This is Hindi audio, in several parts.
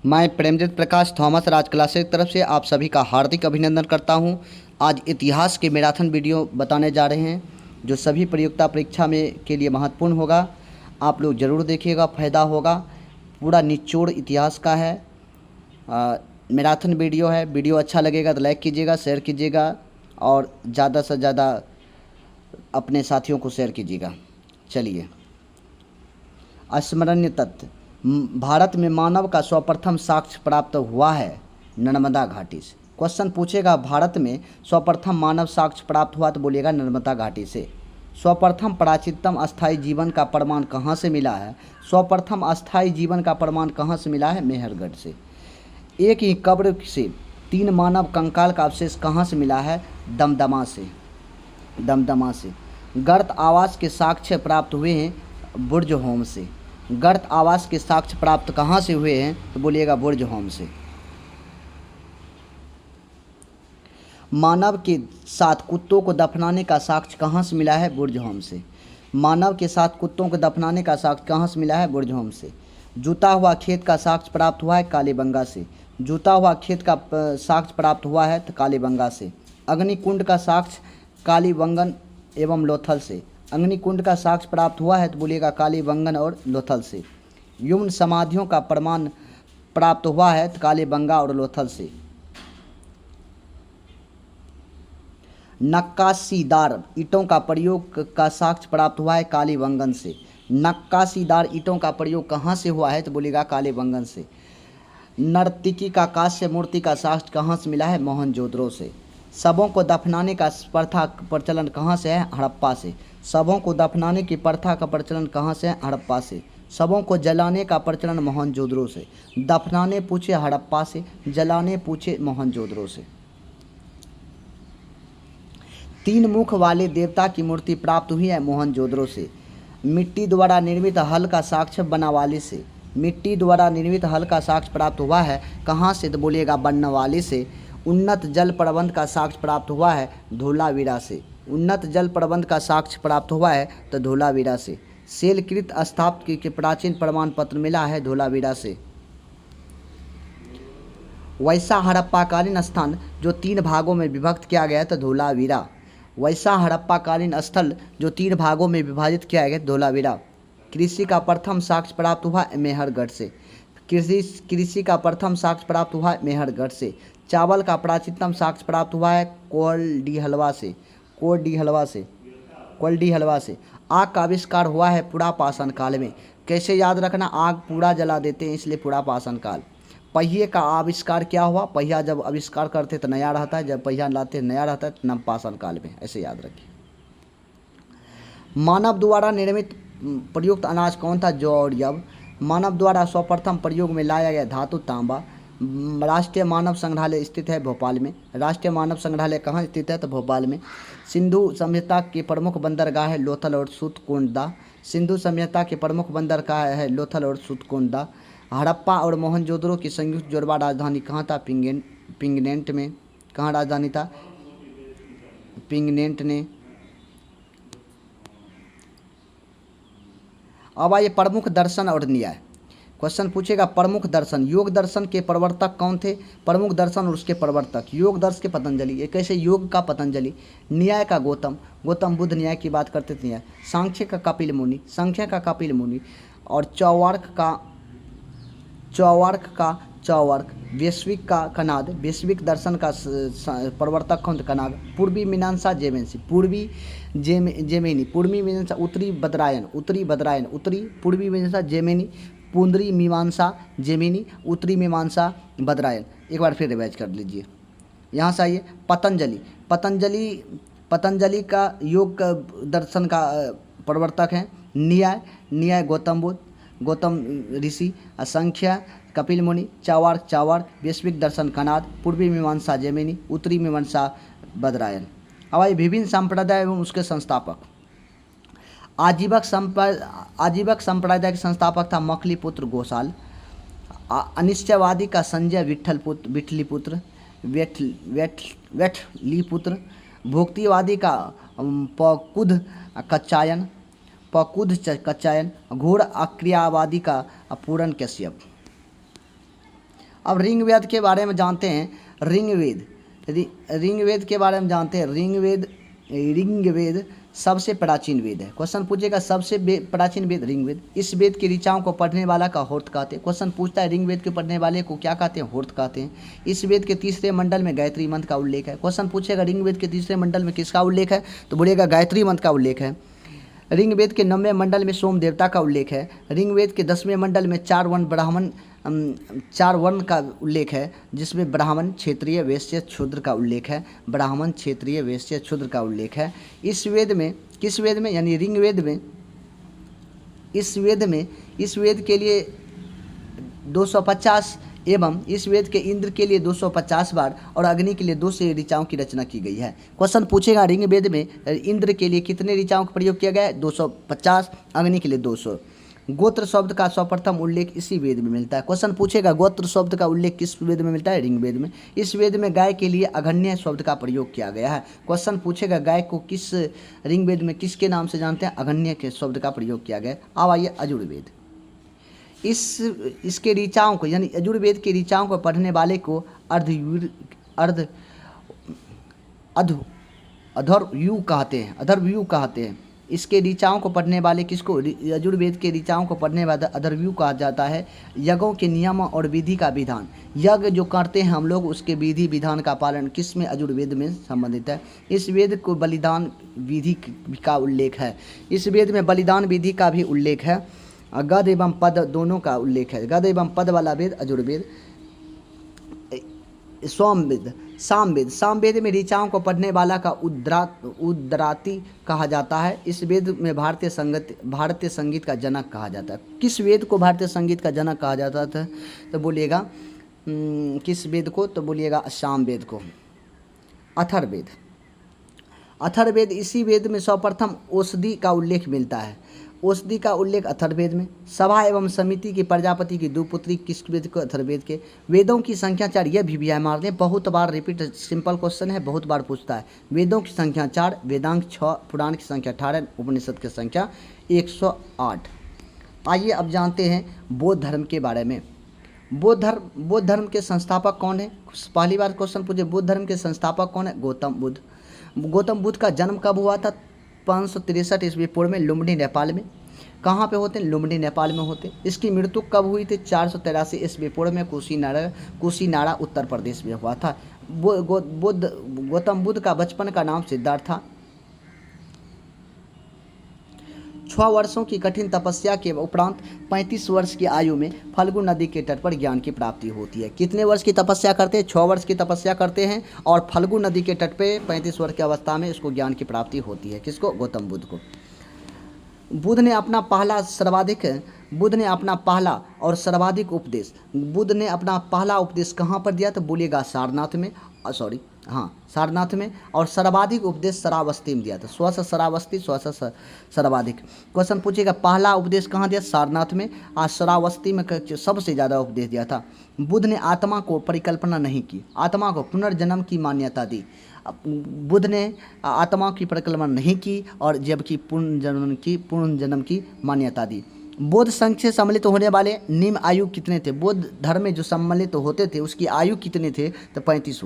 मैं प्रेमजीत प्रकाश थॉमस राज क्लासेस की तरफ से आप सभी का हार्दिक अभिनंदन करता हूं। आज इतिहास के मैराथन वीडियो बताने जा रहे हैं जो सभी प्रतियोगिता परीक्षा में के लिए महत्वपूर्ण होगा। आप लोग ज़रूर देखिएगा, फ़ायदा होगा। पूरा निचोड़ इतिहास का है। मैराथन वीडियो है। वीडियो अच्छा लगेगा तो लाइक कीजिएगा, शेयर कीजिएगा और ज़्यादा से ज़्यादा अपने साथियों को शेयर कीजिएगा। चलिए, स्मरणीय तथ्य। भारत में मानव का सर्वप्रथम साक्ष्य प्राप्त हुआ है नर्मदा घाटी से। क्वेश्चन पूछेगा भारत में सर्वप्रथम मानव साक्ष्य प्राप्त हुआ तो बोलिएगा नर्मदा घाटी से। सर्वप्रथम प्राचीनतम अस्थायी जीवन का प्रमाण कहाँ से मिला है? सर्वप्रथम अस्थायी जीवन का प्रमाण कहाँ से मिला है? मेहरगढ़ से। एक ही कब्र से 3 मानव कंकाल का अवशेष कहाँ से मिला है? दमदमा से। दमदमा से। गर्त आवास के साक्ष्य प्राप्त हुए हैं बुर्ज होम से। गर्त आवास के साक्ष्य प्राप्त कहाँ से हुए हैं तो बोलिएगा बुर्ज होम से। मानव के साथ कुत्तों को दफनाने का साक्ष्य कहाँ से मिला है? बुर्ज होम से। मानव के साथ कुत्तों को दफनाने का साक्ष्य कहाँ से मिला है? बुर्ज होम से। जूता हुआ खेत का साक्ष्य प्राप्त हुआ है कालीबंगा से। जूता हुआ खेत का साक्ष्य प्राप्त हुआ है तो कालीबंगा से। अग्निकुंड का साक्ष्य कालीबंगन एवं लोथल से। अग्निकुंड का साक्ष्य प्राप्त हुआ है तो बोलिएगा कालीबंगन और लोथल से। युम्न समाधियों का प्रमाण प्राप्त हुआ है तो कालीबंगा और लोथल से। नक्काशीदार ईंटों का प्रयोग का साक्ष्य प्राप्त हुआ है कालीबंगन से। नक्काशीदार ईंटों का प्रयोग कहाँ से हुआ है तो बोलिएगा कालीबंगन से। नर्तकी का कांस्य मूर्ति का साक्ष्य कहाँ से मिला है? मोहनजोदड़ो से। शवों को दफनाने का प्रथा प्रचलन कहाँ से है? हड़प्पा से। शवों को दफनाने की प्रथा का प्रचलन कहाँ से है? हड़प्पा से। शवों को जलाने का प्रचलन मोहनजोदड़ो से। दफनाने पूछे हड़प्पा से, जलाने पूछे मोहनजोदड़ो से। 3 मुख वाले देवता की मूर्ति प्राप्त हुई है मोहनजोदड़ो से। मिट्टी द्वारा निर्मित हल का साक्ष्य बनावाली से। मिट्टी द्वारा निर्मित हल का साक्ष्य प्राप्त हुआ है कहाँ से तो बोलिएगा बनवाली से। उन्नत जल प्रबंध का साक्ष्य प्राप्त हुआ है धोलावीरा से। उन्नत जल प्रबंध का साक्ष्य प्राप्त हुआ है तो धोलावीरा से। शैलकृत स्थापत्य के प्राचीन प्रमाण पत्र मिला है धोलावीरा से। वैसा हड़प्पाकालीन स्थान जो 3 भागों में विभक्त किया गया तो धोलावीरा। वैसा हड़प्पाकालीन स्थल जो 3 भागों में विभाजित किया गया धोलावीरा। कृषि का प्रथम साक्ष्य प्राप्त हुआ मेहरगढ़ से। कृषि का प्रथम साक्ष्य प्राप्त हुआ मेहरगढ़ से। चावल का प्राचीनतम साक्ष्य प्राप्त हुआ है कोलडीहलवा से। कोलडीहलवा से। कोलडीहलवा से। आग का आविष्कार हुआ है पुरापाषाण काल में। कैसे याद रखना? आग पूरा जला देते हैं इसलिए पुरापाषाण काल। पहिए का आविष्कार क्या हुआ? पहिया जब आविष्कार करते तो नया रहता है, जब पहिया लाते नया रहता है तो नवपाषाण काल में। ऐसे याद रखिए। मानव द्वारा निर्मित प्रयुक्त अनाज कौन था? जौ और यव। मानव द्वारा सर्वप्रथम प्रयोग में लाया गया धातु तांबा। राष्ट्रीय मानव संग्रहालय स्थित है भोपाल में। राष्ट्रीय मानव संग्रहालय कहाँ स्थित है तो भोपाल में। सिंधु सभ्यता के प्रमुख बंदरगाह है लोथल और सूतकोंडा। सिंधु सभ्यता के प्रमुख बंदरगाह है लोथल और सूतकोंडा। हड़प्पा और मोहनजोदड़ो की संयुक्त जोड़वा राजधानी कहाँ था? पिंगनेंट में। कहाँ राजधानी था? पिंगनेंट ने। अब आइए प्रमुख दर्शन और न्याय। क्वेश्चन पूछेगा प्रमुख दर्शन। योग दर्शन के प्रवर्तक कौन थे? प्रमुख दर्शन और उसके प्रवर्तक। योग दर्शन के पतंजलि। ये कैसे? योग का पतंजलि। न्याय का गौतम। गौतम बुद्ध न्याय की बात करते थे। न्याय। सांख्य का कपिल मुनि। सांख्य का कपिल मुनि। और चौवार्क। वैश्विक का कनाद। वैश्विक दर्शन का प्रवर्तक कौन थे? कनाद। पूर्वी मीमांसा जेमेनी। पूर्वी मीमांसा उत्तरी बदरायन। पूर्वी मीमांसा जेमेनी। पूर्वी मीमांसा जेमिनी। उत्तरी मीमांसा बदरायन। एक बार फिर रिवाइज कर लीजिए। यहाँ से आइए पतंजलि। पतंजलि का योग दर्शन का प्रवर्तक हैं। न्याय गौतम ऋषि। असंख्य कपिल मुनि। चावार्क। वैश्विक दर्शन कनाद। पूर्वी मीमांसा जेमिनी। उत्तरी मीमांसा बदरायन। अब आइए विभिन्न संप्रदाय एवं उसके संस्थापक। आजीवक संप्रदाय के संस्थापक था मखलीपुत्र गोसाल। अनिश्चयवादी का संजय विठलीपुत्र। भोक्तिवादी का पकुध कच्चायन। घोर अक्रियावादी का पूरन कश्यप। अब ऋग्वेद के बारे में जानते हैं। ऋग्वेद के बारे में जानते हैं। ऋग्वेद सबसे प्राचीन वेद है। क्वेश्चन पूछेगा सबसे प्राचीन वेद ऋग्वेद। इस वेद की ऋचाओं को पढ़ने वाला का होर्त कहते हैं। क्वेश्चन पूछता है ऋग्वेद के पढ़ने वाले को क्या कहते हैं? होर्त कहते हैं। इस वेद के तीसरे मंडल में गायत्री मंत्र का उल्लेख है। क्वेश्चन पूछेगा ऋग्वेद के तीसरे मंडल में किसका उल्लेख है? तो बोलिएगा गायत्री मंत्र का उल्लेख है। ऋग्वेद के 9वें मंडल में सोम देवता का उल्लेख है। ऋग्वेद के 10वें मंडल में 4 वर्ण का उल्लेख है, जिसमें ब्राह्मण, क्षत्रिय, वैश्य, शूद्र का उल्लेख है। ब्राह्मण, क्षत्रिय, वैश्य, शूद्र का उल्लेख है। इस वेद में, किस वेद में? यानी ऋग्वेद में, इस वेद के लिए 250 एवं इस वेद के इंद्र के लिए 250 बार और अग्नि के लिए 2 से ऋचाओं की रचना की गई है। क्वेश्चन पूछेगा ऋग्वेद में इंद्र के लिए कितने ऋचाओं का प्रयोग किया गया है? 250, अग्नि के लिए 200। गोत्र शब्द का सर्वप्रथम उल्लेख इसी वेद में मिलता है। क्वेश्चन पूछेगा गोत्र शब्द का उल्लेख किस वेद में मिलता है? ऋग्वेद में। इस वेद में गाय के लिए अघन्य शब्द का प्रयोग किया गया है। क्वेश्चन पूछेगा गाय को किस ऋग्वेद में किसके नाम से जानते हैं? अघन्य के शब्द का प्रयोग किया गया है। अब आइए यजुर्वेद। इसके ऋचाओं को, यानी यजुर्वेद के ऋचाओं को पढ़ने वाले को अधर्व्यू कहते हैं। इसके ऋचाओं को पढ़ने वाले किसको? यजुर्वेद के ऋचाओं को पढ़ने वाला अधर्व्यू कहा जाता है। यज्ञों के नियम और विधि का विधान, यज्ञ जो करते हैं हम लोग, उसके विधि विधान का पालन किस में? यजुर्वेद में संबंधित है। इस वेद को बलिदान विधि का उल्लेख है। इस वेद में बलिदान विधि का भी उल्लेख है। गद एवं पद दोनों का उल्लेख है। गद एवं पद वाला वेद यजुर्वेद। सामवेद में ऋचाओं को पढ़ने वाला का उद्राती कहा जाता है। इस वेद में भारतीय संगीत का जनक कहा जाता है। किस वेद को भारतीय संगीत का जनक कहा जाता था? तो बोलिएगा किस वेद को? तो बोलिएगा सामवेद को। अथर्ववेद, इसी वेद में सर्वप्रथम औषधि का उल्लेख मिलता है। औषधि का उल्लेख अथर्ववेद में। सभा एवं समिति की प्रजापति की 2 पुत्री किस वेद को? अथर्ववेद के। वेदों की संख्या 4, यह भी मार दें, बहुत बार रिपीट, सिंपल क्वेश्चन है, बहुत बार पूछता है। वेदों की संख्या 4, वेदांग 6, पुराण की संख्या 18, उपनिषद की संख्या 108। आइए अब जानते हैं बौद्ध धर्म के बारे में। बौद्ध धर्म के संस्थापक कौन है? पहली बार क्वेश्चन पूछे, बौद्ध धर्म के संस्थापक कौन है? गौतम बुद्ध। गौतम बुद्ध का जन्म कब हुआ था? 563 ईस्वी पूर्व में लुम्बिनी, नेपाल में। कहाँ पे होते हैं? लुम्बिनी, नेपाल में होते। इसकी मृत्यु कब हुई थी? 483 ईस्वी पूर्व में कुशीनारा उत्तर प्रदेश में हुआ था। गौतम बुद्ध का बचपन का नाम सिद्धार्थ था। 6 वर्षों की कठिन तपस्या के उपरांत 35 वर्ष की आयु में फल्गु नदी के तट पर ज्ञान की प्राप्ति होती है। कितने वर्ष की तपस्या करते हैं? 6 वर्ष की तपस्या करते हैं और फल्गु नदी के तट पे 35 वर्ष की अवस्था में इसको ज्ञान की प्राप्ति होती है। किसको? गौतम बुद्ध को। बुद्ध ने अपना पहला सर्वाधिक उपदेश कहाँ पर दिया? तो बोलिएगा सारनाथ में। और सर्वाधिक उपदेश शरावस्ती में दिया था। स्वस शरावस्ती, स्वस सर्वाधिक। क्वेश्चन पूछेगा पहला उपदेश कहाँ दिया? सारनाथ में। और शरावस्ती में सबसे ज़्यादा उपदेश दिया था। बुद्ध ने आत्मा को परिकल्पना नहीं की, आत्मा को पुनर्जन्म की मान्यता दी। बुद्ध ने आत्मा की परिकल्पना नहीं की और जबकि पुनर्जन्म की मान्यता दी। बौद्ध संघ से सम्मिलित होने वाले निम्न आयु कितने थे? बौद्ध धर्म में जो सम्मिलित होते थे उसकी आयु कितने थे? तो 15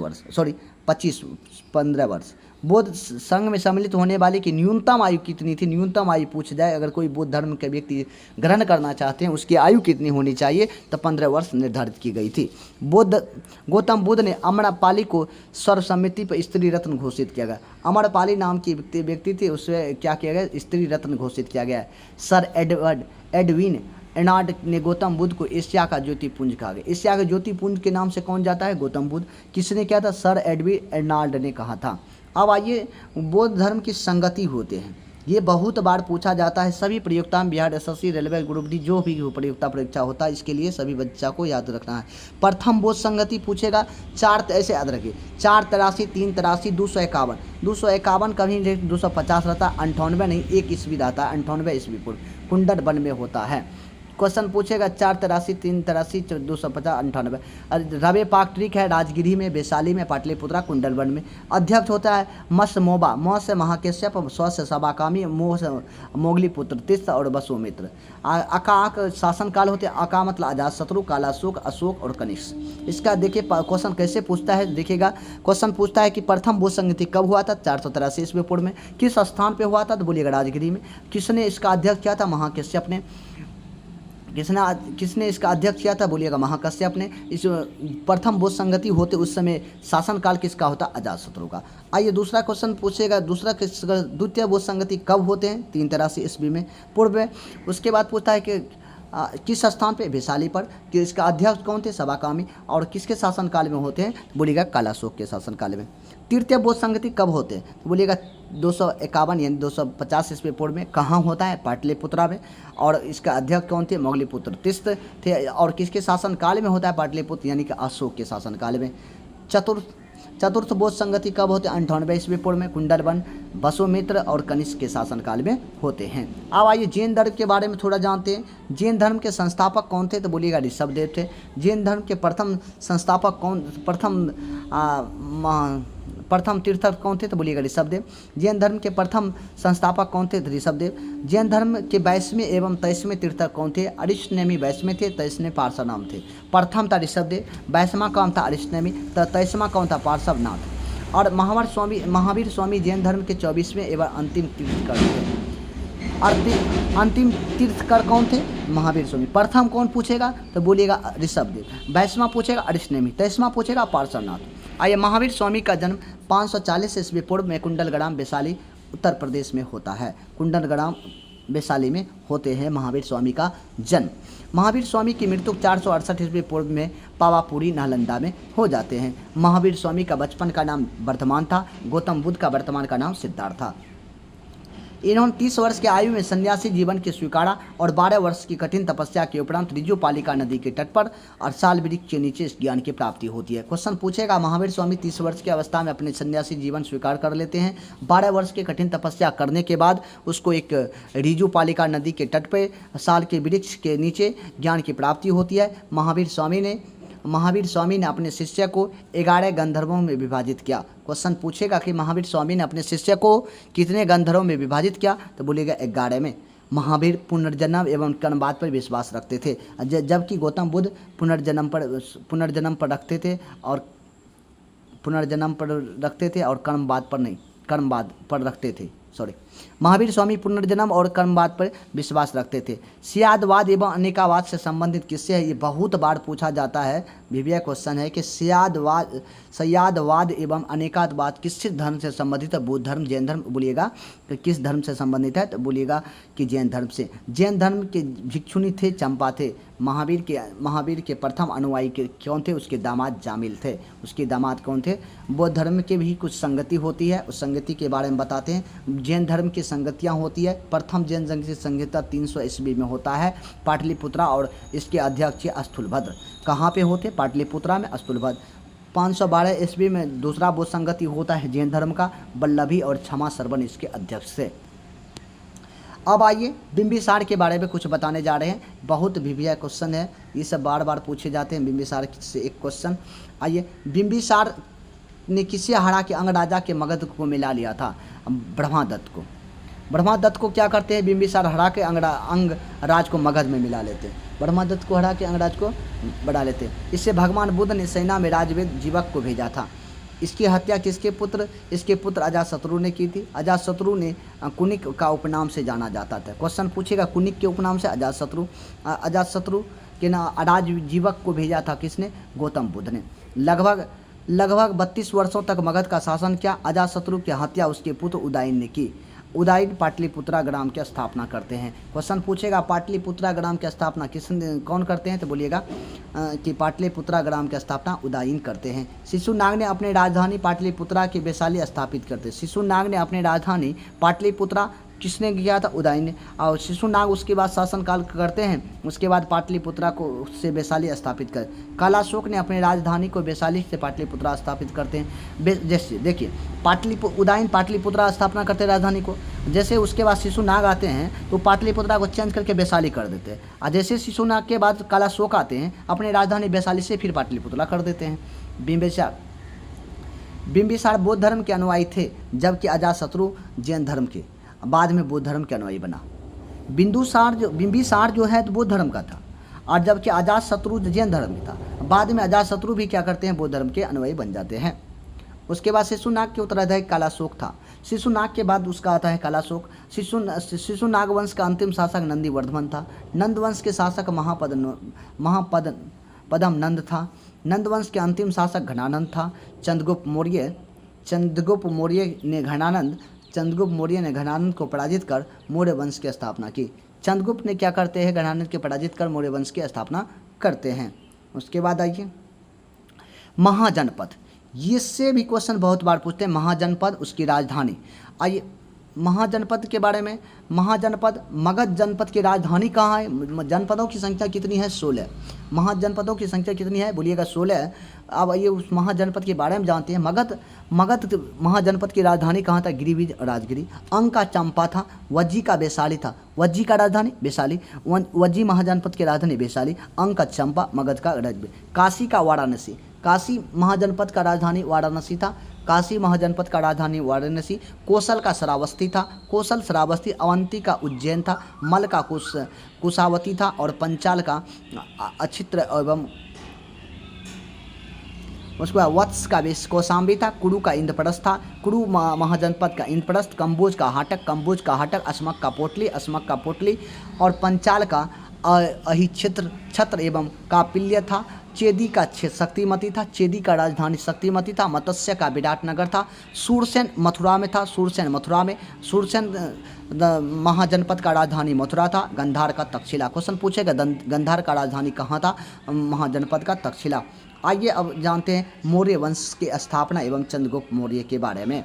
वर्ष। बौद्ध संघ में सम्मिलित होने वाले की न्यूनतम आयु कितनी थी? न्यूनतम आयु पूछ जाए, अगर कोई बौद्ध धर्म के व्यक्ति ग्रहण करना चाहते हैं, उसकी आयु कितनी होनी चाहिए? तो 15 वर्ष निर्धारित की गई थी। गौतम बुद्ध ने अमरपाली को सर्वसम्मति पर स्त्री रत्न घोषित किया गया। अमरपाली नाम की व्यक्ति थे, उससे क्या किया गया? स्त्री रत्न घोषित किया गया। सर एडविन एर्नाल्ड ने गौतम बुद्ध को एशिया का ज्योतिपुंज कहा गया। एशिया के ज्योतिपुंज के नाम से कौन जाता है? गौतम बुद्ध। किसने किया था? सर एडविन एर्नाल्ड ने कहा था। अब आइए, बौद्ध धर्म की संगति होते हैं, ये बहुत बार पूछा जाता है। सभी प्रतियोगिता में Bihar SSC, railway, group D जो भी प्रतियोगिता परीक्षा होता है, इसके लिए सभी बच्चा को याद रखना है। प्रथम बौद्ध संगति पूछेगा, 4 ऐसे याद रखिए, 483, 383, 251। 251 कभी 250 रहता है, 98 नहीं, 1 ईस्वी रहता है, 98 ईस्वी पूर्व कुंडर वन में होता है। क्वेश्चन पूछेगा 483, 383, 250, 98। रवे पाक्ट्रिक है राजगिरी में, वैशाली में, पाटलिपुत्रा, कुंडलवन में। अध्यक्ष होता है मस्मोबा, म से महाकश्यप, स्व से सबाकामी, मोह से मोगलीपुत्र, तिस्त और वसुमित्र। अकाक शासनकाल होते हैं, अका मतलब अजातशत्रु, कालाशोक, अशोक और कनिष्क। इसका देखिए क्वेश्चन कैसे पूछता है, देखिएगा क्वेश्चन पूछता है कि प्रथम भोज संगति कब हुआ था, 483 ईस्वी पूर्व में। किस स्थान पे हुआ था, तो बोलिएगा राजगिरी में। किसने इसका अध्यक्ष किया था, महाकश्यप ने। किसने इसका अध्यक्ष किया था, बोलिएगा महाकश्यप ने। इस प्रथम भोज संगति होते उस समय शासनकाल किसका होता, अजातशत्रु का। आइए दूसरा क्वेश्चन पूछेगा, द्वितीय भोज संगति कब होते हैं, 383 ईस्वी में पूर्व में। उसके बाद पूछता है कि किस स्थान पे, वैशाली पर। कि इसका अध्यक्ष कौन थे, सबाकामी। और किसके शासनकाल में होते हैं, बोलिएगा कालाशोक के शासनकाल में। तृतीय भोज संगति कब होते हैं, तो बोलिएगा 251 यानी 250 ईस्वी पूर्व में। कहाँ होता है, पाटलिपुत्रा में। और इसका अध्यक्ष कौन थे, मोगलीपुत्र तिस्त थे। और किसके शासनकाल में होता है, पाटलिपुत्र यानी कि अशोक के शासनकाल में। चतुर्थ भोज संगति कब होते हैं, 98 ईस्वी पूर्व में। कुंडलवन, वसुमित्र और कनिष्क के शासनकाल में होते हैं। अब आइए जैन धर्म के बारे में थोड़ा जानते हैं। जैन धर्म के संस्थापक कौन थे, तो बोलिएगा ऋषभदेव थे। जैन धर्म के प्रथम संस्थापक प्रथम तीर्थकर कौन थे, तो बोलिएगा ऋषभदेव। जैन धर्म के प्रथम संस्थापक कौन थे, तो ऋषभदेव। जैन धर्म के 22वें एवं 23वें तीर्थकर कौन थे, अरिष्टनेमी 22वें थे, 23वें पार्श्वनाम थे। प्रथम था ऋषभदेव, 22वां कौन था, अरिष्टनेमी, 23वां कौन था, पार्श्वनाथ। और महावीर स्वामी जैन धर्म के 24वें एवं अंतिम तीर्थकर थे। अंतिम तीर्थकर कौन थे, महावीर स्वामी। प्रथम कौन पूछेगा, तो बोलिएगा ऋषभदेव। 22वां पूछेगा अरिष्टनेमी, 23वां पूछेगा पार्श्वनाथ। आइए महावीर स्वामी का जन्म 540 ईस्वी पूर्व में कुंडलग्राम, वैशाली, उत्तर प्रदेश में होता है। कुंडलग्राम, वैशाली में होते हैं महावीर स्वामी का जन्म। महावीर स्वामी की मृत्यु 468 ईस्वी पूर्व में पावापुरी, नालंदा में हो जाते हैं। महावीर स्वामी का बचपन का नाम वर्धमान था। गौतम बुद्ध का वर्तमान का नाम सिद्धार्थ था। इन्होंने 30 वर्ष की आयु में सन्यासी जीवन के स्वीकारा और 12 वर्ष की कठिन तपस्या के उपरांत रिजुपालिका नदी के तट पर और साल वृक्ष के नीचे इस ज्ञान की प्राप्ति होती है। क्वेश्चन पूछेगा, महावीर स्वामी 30 वर्ष की अवस्था में अपने सन्यासी जीवन स्वीकार कर लेते हैं। 12 वर्ष की कठिन तपस्या करने के बाद उसको एक रिजुपालिका नदी के तट पर साल के वृक्ष के नीचे ज्ञान की प्राप्ति होती है। महावीर स्वामी ने अपने शिष्य को 11 गंधर्वों में विभाजित किया। क्वेश्चन पूछेगा कि महावीर स्वामी ने अपने शिष्य को कितने गंधर्वों में विभाजित किया, तो बोलिएगा 11 में। महावीर पुनर्जन्म एवं कर्मवाद पर विश्वास रखते थे, जबकि गौतम बुद्ध पुनर्जन्म पर रखते थे और कर्मवाद पर रखते थे। महावीर स्वामी पुनर्जन्म और कर्मवाद पर विश्वास रखते थे। स्यादवाद एवं अनेकावाद से संबंधित किससे है, ये बहुत बार पूछा जाता है। विवेक क्वेश्चन है कि स्यादवाद एवं अनेकावाद किस धर्म से संबंधित है, बुद्ध धर्म, जैन धर्म। बोलिएगा कि किस धर्म से संबंधित है, तो बोलिएगा कि जैन धर्म से। जैन धर्म के भिक्षुनी थे चंपा थे। महावीर के प्रथम अनुयायी कौन थे, उसके दामाद जामिल थे। उसके दामाद कौन थे। बौद्ध धर्म के भी कुछ संगति होती है, उस संगति के बारे में बताते हैं। जैन धर्म की संगतियाँ होती है। प्रथम जैन संघ की संहिता 300 ईस्वी में होता है, पाटलिपुत्रा, और इसके अध्यक्ष स्थूलभद्र। कहाँ पे होते, पाटलिपुत्रा में, स्थूलभद्र। 512 ईस्वी में दूसरा बौद्ध संगति होता है जैन धर्म का, वल्लभी और क्षमा श्रवण इसके अध्यक्ष थे। अब आइए बिंबिसार के बारे में कुछ बताने जा रहे हैं। बहुत विभिन्न क्वेश्चन है, ये सब बार बार पूछे जाते हैं। बिंबिसार से एक क्वेश्चन। आइए, बिंबिसार ने किसे हरा के अंग राजा के मगध को मिला लिया था, ब्रह्मादत्त को। ब्रह्मादत्त को क्या करते हैं, बिंबिसार हरा के अंग राज को मगध में मिला लेते हैं। ब्रह्मादत्त को हरा के अंगराज को बढ़ा लेते हैं। इससे भगवान बुद्ध ने सेना में राजवेद जीवक को भेजा था। इसकी हत्या किसके पुत्र, इसके पुत्र अजातशत्रु ने की थी। अजातशत्रु ने कुनिक का उपनाम से जाना जाता था। क्वेश्चन पूछेगा, कुनिक के उपनाम से अजातशत्रु के ना अराज जीवक को भेजा था किसने, गौतम बुद्ध ने। लगभग 32 वर्षों तक मगध का शासन किया। अजातशत्रु की हत्या उसके पुत्र उदयन ने की। उदयन पाटलिपुत्रा ग्राम की स्थापना करते हैं। क्वेश्चन पूछेगा, पाटलिपुत्रा ग्राम की स्थापना कौन करते हैं, तो बोलिएगा कि पाटलिपुत्रा ग्राम की स्थापना उदयन करते हैं। शिशुनाग ने अपनी राजधानी पाटलिपुत्रा की वैशाली स्थापित करते हैं। शिशुनाग ने अपनी राजधानी पाटलिपुत्रा किसने किया था? उदयन ने। और शिशुनाग उसके बाद शासनकाल करते हैं। उसके बाद पाटलिपुत्रा को से वैशाली स्थापित कर। कालाशोक ने अपनी राजधानी को वैशाली से पाटलिपुत्रा स्थापित करते हैं। जैसे देखिए उदयन पाटलिपुत्रा स्थापना करते हैं राजधानी को। जैसे उसके बाद शिशुनाग आते हैं तो पाटलिपुत्रा को चेंज करके वैशाली कर देते हैं। और जैसे शिशुनाग के बाद कालाशोक आते हैं अपनी राजधानी वैशाली से फिर पाटलिपुत्रा कर देते हैं। बिंबिसार बौद्ध धर्म के अनुयायी थे, जबकि अजातशत्रु जैन धर्म के, बाद में बौद्ध धर्म के अनुयायी बना। बिंबिसार जो है तो बौद्ध धर्म का था, और जबकि अजातशत्रु जैन धर्म में था। बाद में अजातशत्रु भी क्या करते हैं? बौद्ध धर्म के अनुयायी बन जाते हैं। उसके बाद शिशुनाग के उत्तराधिकारी कालाशोक था। शिशुनाग के बाद उसका आता है कालाशोक। शिशुनाग वंश का अंतिम शासक नंदीवर्धन था। नंद वंश के शासक महापदम नंद था। नंद वंश के अंतिम शासक घनानंद था। चंद्रगुप्त मौर्य ने घनानंद को पराजित कर मौर्य वंश की स्थापना की। चंद्रगुप्त ने क्या करते हैं? घनानंद के पराजित कर मौर्य वंश की स्थापना करते हैं। उसके बाद आइए महाजनपद। इससे भी क्वेश्चन बहुत बार पूछते हैं। महाजनपद, उसकी राजधानी। आइए महाजनपद के बारे में। महाजनपद, मगध जनपद की राजधानी कहाँ है? जनपदों की संख्या कितनी है? 16। महाजनपदों की संख्या कितनी है? बोलिएगा 16। अब आइए उस महाजनपद के बारे में जानते हैं। मगध महाजनपद की राजधानी कहाँ था? गिरिविज राजगिरी। अंग का चंपा था। वज्जी का वैशाली था। वज्जी का राजधानी वैशाली। वज्जी महाजनपद की राजधानी वैशाली। अंग का चंपा, मगध का राजगिरी। काशी का वाराणसी। काशी महाजनपद का राजधानी वाराणसी था। काशी महाजनपद का राजधानी वाराणसी। कौशल का श्रावस्ती था। कौशल श्रावस्ती। अवंती का उज्जैन था। मल का कुशावती था। और पंचाल का अक्षित्र एवं उसके बाद वत्स का कौशाम्बी था। कुरु का इंद्रप्रस्थ था। कुरु महाजनपद का इंद्रप्रस्थ। कंबोज का हाटक। अस्मक का पोटली। और पंचाल का छत्र एवं कापिल्य था। चेदी का शक्तिमती था। चेदी का राजधानी शक्तिमती था। मत्स्य का विराटनगर था। सूरसेन मथुरा में था। सूरसेन महाजनपद का राजधानी मथुरा था। गंधार का तक्षशिला। क्वेश्चन पूछेगा गंधार का राजधानी कहाँ था? महाजनपद का तक्षशिला। आइए अब जानते हैं मौर्य वंश की स्थापना एवं चंद्रगुप्त मौर्य के बारे में।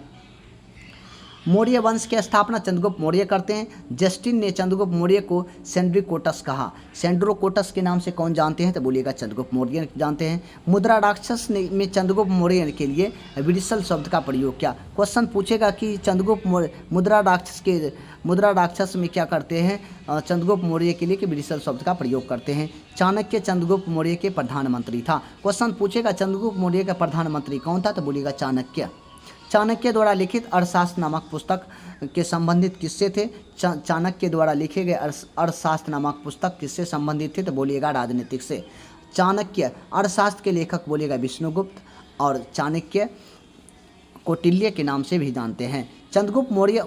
मौर्य वंश की स्थापना चंद्रगुप्त मौर्य करते हैं। जस्टिन ने चंद्रगुप्त मौर्य को सेंड्रिकोटस कहा। सेंड्रोकोटस के नाम से कौन जानते हैं? तो बोलिएगा चंद्रगुप्त मौर्य जानते हैं। मुद्रा राक्षस ने में चंद्रगुप्त मौर्य के लिए विडिसल शब्द का प्रयोग किया। क्वेश्चन पूछेगा कि चंद्रगुप्त मौर्य मुद्रा राक्षस में क्या करते हैं? चंद्रगुप्त मौर्य के लिए कि विडिसल शब्द का प्रयोग करते हैं। चाणक्य चंद्रगुप्त मौर्य के प्रधानमंत्री था। क्वेश्चन पूछेगा चंद्रगुप्त मौर्य का प्रधानमंत्री कौन था? तो बोलिएगा चाणक्य द्वारा लिखित अर्थशास्त्र नामक पुस्तक के संबंधित किससे थे? चाणक्य द्वारा लिखे गए अर्थशास्त्र नामक पुस्तक किससे संबंधित थे? तो बोलिएगा राजनीतिक से। चाणक्य अर्थशास्त्र के लेखक बोलिएगा विष्णुगुप्त। और चाणक्य कौटिल्य के नाम से भी जानते हैं। चंद्रगुप्त मौर्य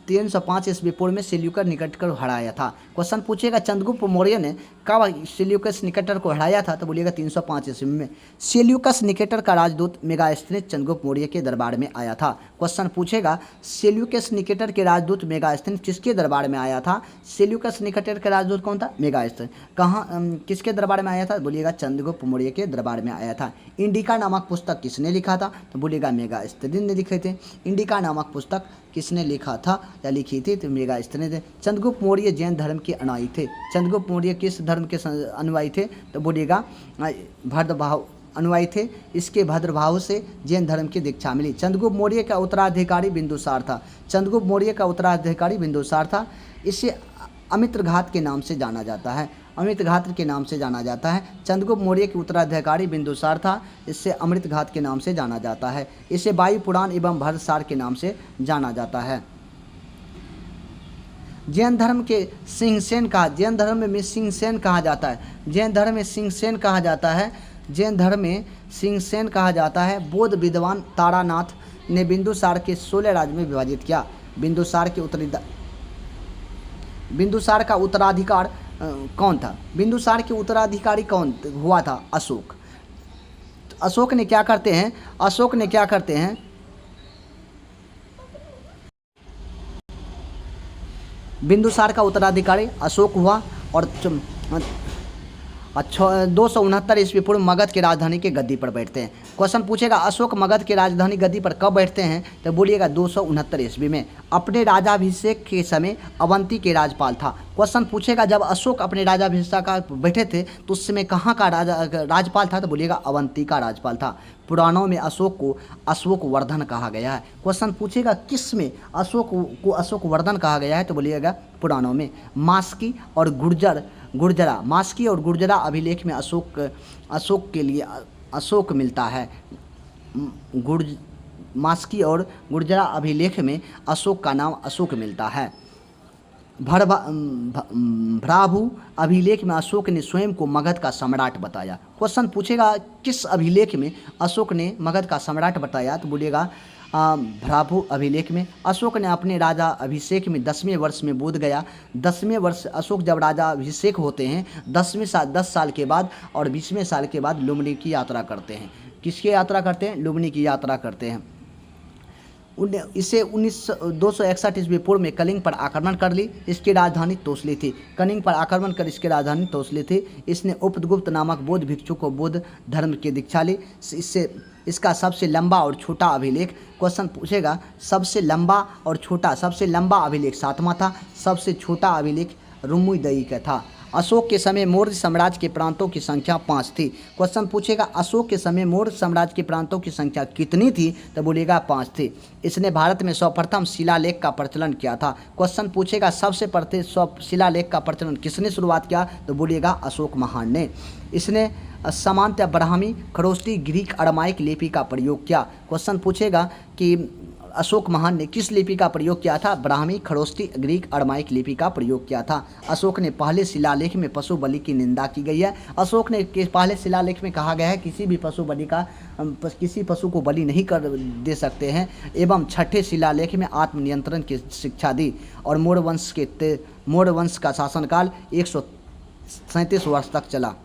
305 ईस्वी पूर्व में सेल्यूकस निकटर हराया था। क्वेश्चन पूछेगा चंद्रगुप्त मौर्य ने कब सेल्यूकस निकटर को हराया था? तो बोलिएगा 305 ईस्वी में। सेल्यूकस निकटर का राजदूत मेगास्थनीज चंद्रगुप्त मौर्य के दरबार में आया था। क्वेश्चन पूछेगा सेल्यूकस निकटर के राजदूत मेगास्थनीज किसके दरबार में आया था? सेल्यूकस निकटर का राजदूत कौन था? मेगास्थनीज। कहाँ किसके दरबार में आया था? बोलिएगा चंद्रगुप्त मौर्य के दरबार में आया था। इंडिका नामक पुस्तक किसने लिखा था? तो बोलिएगा मेगास्थनीज ने लिखे थे। इंडिका नामक पुस्तक किसने लिखा था या लिखी थी? तो मेगास्थनीज ने। चंद्रगुप्त मौर्य जैन धर्म के अनुयायी थे। चंद्रगुप्त मौर्य किस धर्म के अनुयायी थे? तो बोलिएगा भद्रभाव अनुयायी थे। इसके भद्रभाव से जैन धर्म की दीक्षा मिली। चंद्रगुप्त मौर्य का उत्तराधिकारी बिंदुसार था। चंद्रगुप्त मौर्य का उत्तराधिकारी बिंदुसार था। इसे अमित्रघात के नाम से जाना जाता है। अमृतघात के नाम से जाना जाता है। चंद्रगुप्त मौर्य के उत्तराधिकारी बिंदुसार था। इससे अमृतघात के नाम से जाना जाता है। इसे वायु पुराण एवं भरतसार के नाम से जाना जाता है। जैन धर्म के सिंहसेन कहा। जैन धर्म में सिंहसेन कहा जाता है। जैन धर्म में सिंहसेन कहा जाता है। जैन धर्म में सिंहसेन कहा जाता है। बौद्ध विद्वान तारानाथ ने बिंदुसार के 16 राज्य में विभाजित किया। बिंदुसार का उत्तराधिकार कौन था? बिंदुसार के उत्तराधिकारी कौन हुआ था? अशोक। अशोक ने क्या करते हैं? बिंदुसार का उत्तराधिकारी अशोक हुआ। अच्छा, 269 ईस्वी पूर्व मगध की राजधानी के गद्दी पर बैठते हैं। क्वेश्चन पूछेगा अशोक मगध की राजधानी गद्दी पर कब बैठते हैं, तो बोलिएगा 269 ईस्वी में। अपने राजाभिषेक के समय अवंती के राजपाल था। क्वेश्चन पूछेगा जब अशोक अपने राजाभिषेक का बैठे थे तो उस समय कहाँ का राजपाल था, तो बोलिएगा अवंती का राजपाल था। पुराणों में अशोक को अशोक वर्धन कहा गया है। क्वेश्चन पूछेगा किस में अशोक को अशोक वर्धन कहा गया है, तो बोलिएगा पुराणों में। मास्की और गुर्जरा मास्की और गुर्जरा अभिलेख में अशोक के लिए अशोक मिलता है। मास्की और गुर्जरा अभिलेख में अशोक का नाम अशोक मिलता है। भ्राभु अभिलेख में अशोक ने स्वयं को मगध का सम्राट बताया। क्वेश्चन पूछेगा किस अभिलेख में अशोक ने मगध का सम्राट बताया, तो बोलिएगा भ्राभु अभिलेख में। अशोक ने अपने राजा अभिषेक में 10वें वर्ष में बोध गया। 10वें वर्ष अशोक जब राजा अभिषेक होते हैं 10 साल के बाद और 20वें साल के बाद लुम्बिनी की यात्रा करते हैं। किसकी यात्रा करते हैं, लुम्बिनी की यात्रा करते हैं। इसे 261 ईस्वी पूर्व में कलिंग पर आक्रमण कर ली। इसकी राजधानी तोसली थी। कलिंग पर आक्रमण कर इसकी राजधानी तोसली थी। इसने उपगुप्त नामक बौद्ध भिक्षु को बौद्ध धर्म की दीक्षा ली। इसका सबसे लंबा और छोटा अभिलेख। क्वेश्चन पूछेगा सबसे लंबा अभिलेख 7वां था। सबसे छोटा अभिलेख रुमुदई का था। अशोक के समय मौर्य साम्राज्य के प्रांतों की संख्या 5 थी। क्वेश्चन पूछेगा अशोक के समय मौर्य साम्राज्य के प्रांतों की संख्या कितनी थी, तो बोलिएगा 5 थी। इसने भारत में सर्वप्रथम शिलालेख का प्रचलन किया था। क्वेश्चन पूछेगा सबसे प्रथम शिलालेख का प्रचलन किसने शुरुआत किया, तो बोलिएगा अशोक महान ने। इसने सामान्यतः ब्राह्मी, खरोष्टी, ग्रीक, अरामाइक लिपि का प्रयोग किया। क्वेश्चन पूछेगा कि अशोक महान ने किस लिपि का प्रयोग किया था, ब्राह्मी, खरोष्टी, ग्रीक, अरामाइक लिपि का प्रयोग किया था। अशोक ने पहले शिलालेख में पशु बलि की निंदा की गई है। अशोक ने पहले शिलालेख में कहा गया है किसी भी किसी पशु को बलि नहीं कर दे सकते हैं, एवं छठे शिलालेख में आत्मनियंत्रण की शिक्षा दी। और मौर्य वंश का शासनकाल 137 वर्ष तक चला।